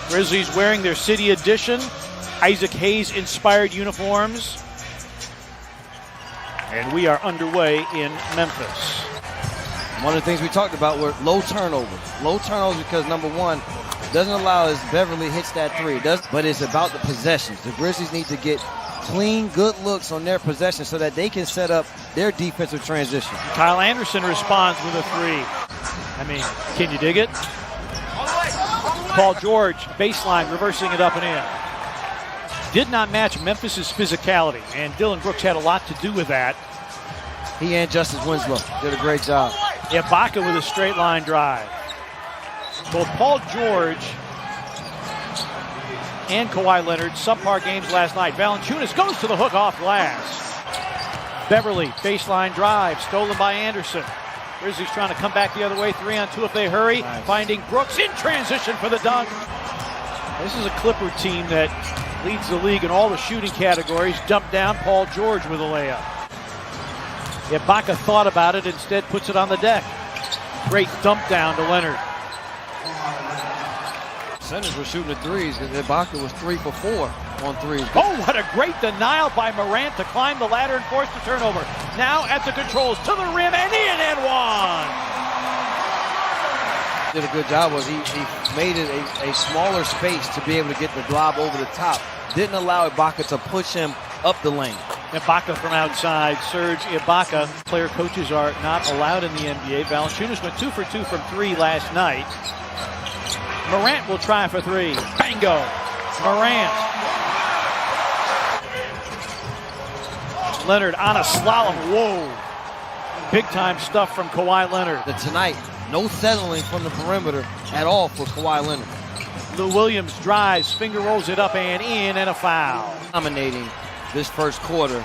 Grizzlies wearing their City Edition, Isaac Hayes-inspired uniforms. And we are underway in Memphis. One of the things we talked about were low turnovers. Low turnovers because, number one, doesn't allow as Beverly hits that three. But it's about the possessions. The Grizzlies need to get clean, good looks on their possession so that they can set up their defensive transition. Kyle Anderson responds with a three. I mean, can you dig it? Paul George, baseline, reversing it up and in. Did not match Memphis's physicality, and Dylan Brooks had a lot to do with that. He and Justice Winslow did a great job. Ibaka with a straight line drive. Both Paul George and Kawhi Leonard, subpar games last night. Valanciunas goes to the hook off glass. Beverly, baseline drive, stolen by Anderson. Grizzlies trying to come back the other way, 3-on-2 if they hurry. Nice. Finding Brooks in transition for the dunk. This is a Clipper team that leads the league in all the shooting categories. Dump down, Paul George with a layup. Ibaka thought about it, instead puts it on the deck. Great dump down to Leonard. Centers were shooting the threes, and Ibaka was 3 for 4 on threes. Oh, what a great denial by Morant to climb the ladder and force the turnover. Now at the controls, to the rim, and in and one. Did a good job. Was he made it a smaller space to be able to get the lob over the top. Didn't allow Ibaka to push him up the lane. Ibaka from outside, Serge Ibaka. Player coaches are not allowed in the NBA. Valanciunas went 2 for 2 from 3 last night. Morant will try for 3. Bango! Morant. Leonard on a slalom. Whoa! Big time stuff from Kawhi Leonard. Tonight, no settling from the perimeter at all for Kawhi Leonard. Lou Williams drives, finger rolls it up and in, and a foul. Dominating this first quarter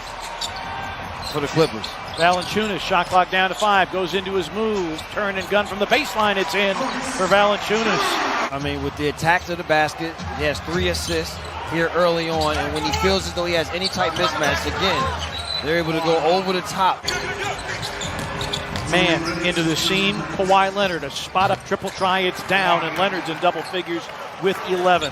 for the Clippers. Valanciunas, shot clock down to 5, goes into his move, turn and gun from the baseline, it's in for Valanciunas. I mean, with the attack to the basket, he has 3 assists here early on, and when he feels as though he has any type mismatch, again, they're able to go over the top. Man into the scene, Kawhi Leonard, a spot up triple try, it's down, and Leonard's in double figures with 11.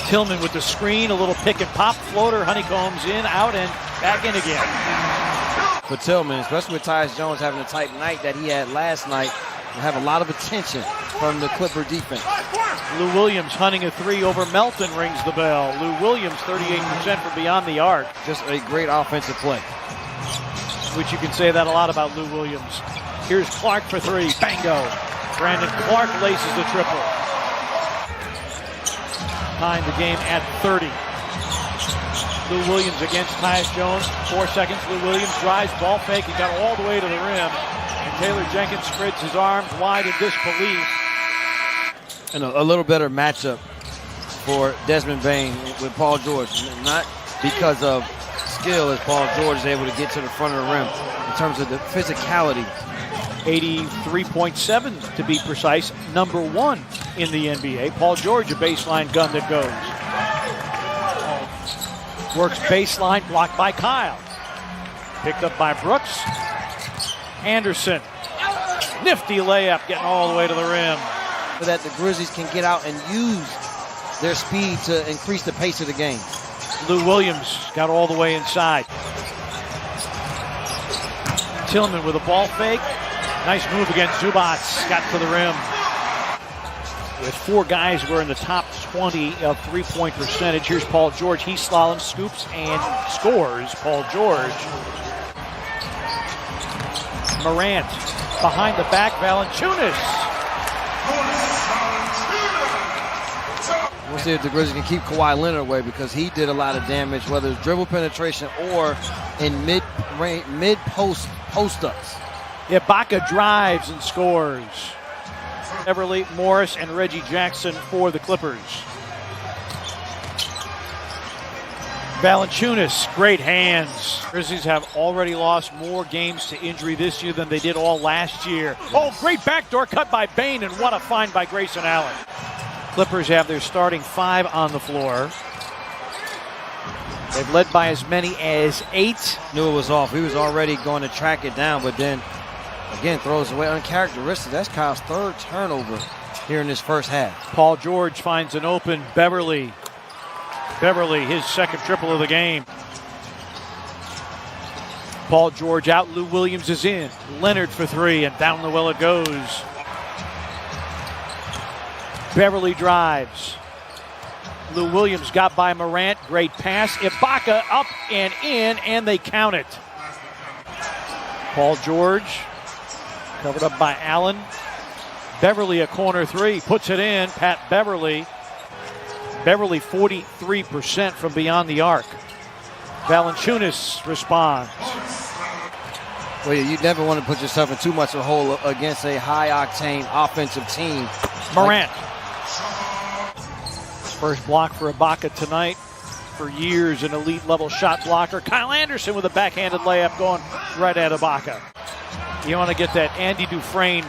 Tillman with the screen, a little pick and pop floater, honeycombs in, out, and back in again. For Tillman, especially with Tyus Jones having the type night that he had last night, will have a lot of attention from the Clipper defense. Lou Williams hunting a 3 over Melton rings the bell. Lou Williams 38% from beyond the arc. Just a great offensive play. Which you can say that a lot about Lou Williams. Here's Clark for 3. Bango. Brandon Clark laces the triple. Tying the game at 30. Lou Williams against Tyus Jones. 4 seconds. Lou Williams drives, ball fake, and got all the way to the rim. And Taylor Jenkins spreads his arms wide in disbelief. And a little better matchup for Desmond Bane with Paul George. Not because of skill, as Paul George is able to get to the front of the rim in terms of the physicality. 83.7 to be precise, number 1 in the NBA. Paul George, a baseline gun that goes. Works baseline, blocked by Kyle. Picked up by Brooks. Anderson, nifty layup, getting all the way to the rim. So that the Grizzlies can get out and use their speed to increase the pace of the game. Lou Williams got all the way inside. Tillman with a ball fake. Nice move against Zubats, got to the rim. With 4 guys who are in the top 20 of three-point percentage. Here's Paul George. He slaloms, scoops, and scores. Paul George. Morant behind the back. Valanciunas. We'll see if the Grizzlies can keep Kawhi Leonard away, because he did a lot of damage, whether it's dribble penetration or in mid-post post-ups. Ibaka drives and scores. Everly, Morris, and Reggie Jackson for the Clippers. Valanciunas, great hands. Grizzlies have already lost more games to injury this year than they did all last year. Oh, great backdoor cut by Bane, and what a find by Grayson Allen. Clippers have their starting 5 on the floor. They've led by as many as 8. Knew it was off. He was already going to track it down, but then Again, throws away uncharacteristic. That's Kyle's third turnover here in this first half. Paul George finds an open Beverly. Beverly, his second triple of the game. Paul George out, Lou Williams is in. Leonard for three, and down the well it goes. Beverly drives. Lou Williams got by Morant, great pass. Ibaka up and in, and they count it. Paul George, covered up by Allen. Beverly a corner three, puts it in. Pat Beverly. Beverly 43% from beyond the arc. Valanciunas responds. Well, you never want to put yourself in too much of a hole against a high-octane offensive team. Morant. First block for Ibaka tonight. For years, an elite-level shot blocker. Kyle Anderson with a backhanded layup going right at Ibaka. You want to get that Andy Dufresne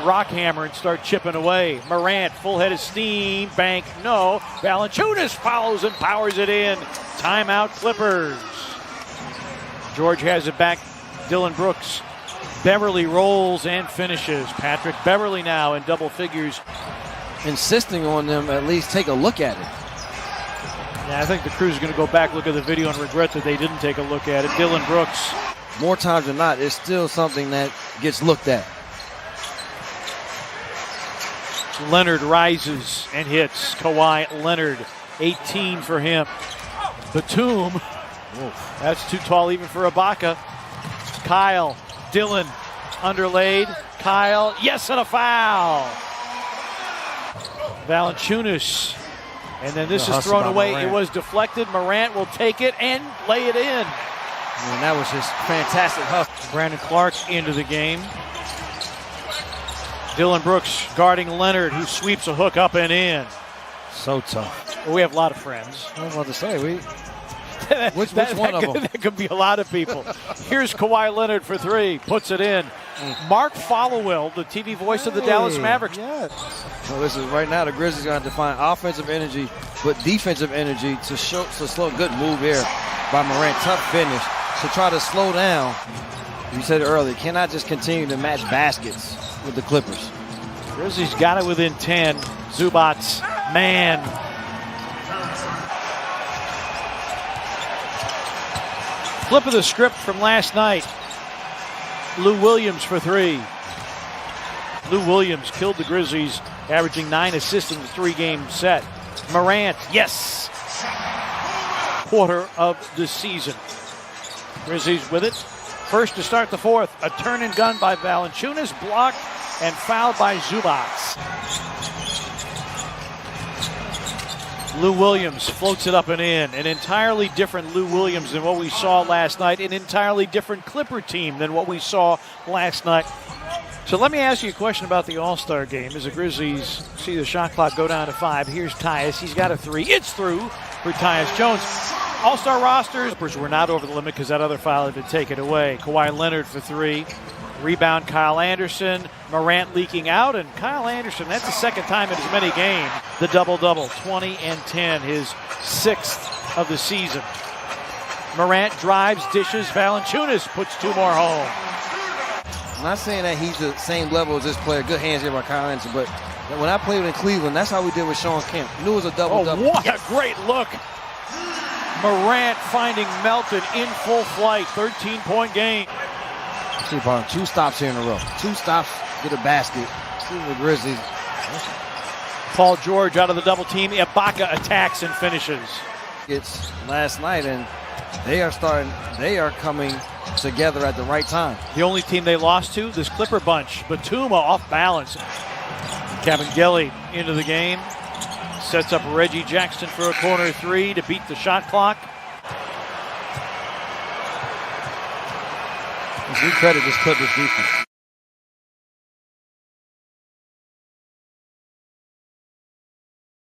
rock hammer and start chipping away. Morant, full head of steam. Bank, no. Valanciunas follows and powers it in. Timeout, Clippers. George has it back. Dylan Brooks. Beverly rolls and finishes. Patrick Beverly now in double figures. Insisting on them at least take a look at it. Yeah, I think the crew's going to go back, look at the video, and regret that they didn't take a look at it. Dylan Brooks. More times than not, it's still something that gets looked at. Leonard rises and hits. Kawhi Leonard, 18 for him. Batum, that's too tall even for Ibaka. Kyle, Dylan, underlaid. Kyle, yes, and a foul. Valanciunas, and then this is thrown away. Morant. It was deflected. Morant will take it and lay it in. And that was just fantastic hustle. Brandon Clark into the game. Dylan Brooks guarding Leonard, who sweeps a hook up and in. So tough. Well, we have a lot of friends. I was about to say, which one of them? That could be a lot of people. Here's Kawhi Leonard for three, puts it in. Mark Followell, the TV voice of the Dallas Mavericks. Yes. Well, listen, right now the Grizzlies are going to have to find offensive energy, but defensive energy to slow. Good move here by Morant. Tough finish to try to slow down. You said it earlier, cannot just continue to match baskets with the Clippers. Grizzlies got it within 10. Zubats, man. Flip of the script from last night. Lou Williams for three. Lou Williams killed the Grizzlies, averaging 9 assists in the three-game set. Morant, yes. Quarter of the season. Grizzlies with it. First to start the fourth. A turn and gun by Valanciunas, blocked and fouled by Zubats. Lou Williams floats it up and in. An entirely different Lou Williams than what we saw last night. An entirely different Clipper team than what we saw last night. So let me ask you a question about the All-Star game. As the Grizzlies see the shot clock go down to 5, here's Tyus. He's got a three. It's through for Tyus Jones. All-Star rosters. Clippers were not over the limit because that other foul had been taken away. Kawhi Leonard for three. Rebound, Kyle Anderson. Morant leaking out, and Kyle Anderson, that's the second time in as many games. The double-double, 20 and 10, his 6th of the season. Morant drives, dishes. Valanciunas puts 2 more home. I'm not saying that he's the same level as this player. Good hands here by Kyle Anderson, but when I played in Cleveland, that's how we did with Sean Kemp. You knew it was a double-double. Oh, what a great look. Morant finding Melton in full flight, 13-point game. See, 2 stops here in a row. 2 stops, get a basket. See the Grizzlies. Paul George out of the double team. Ibaka attacks and finishes. It's last night, and they are coming together at the right time. The only team they lost to, this Clipper bunch. Batum off balance. Kevin Gelly into the game. Sets up Reggie Jackson for a corner three to beat the shot clock. We credit this Clippers defense.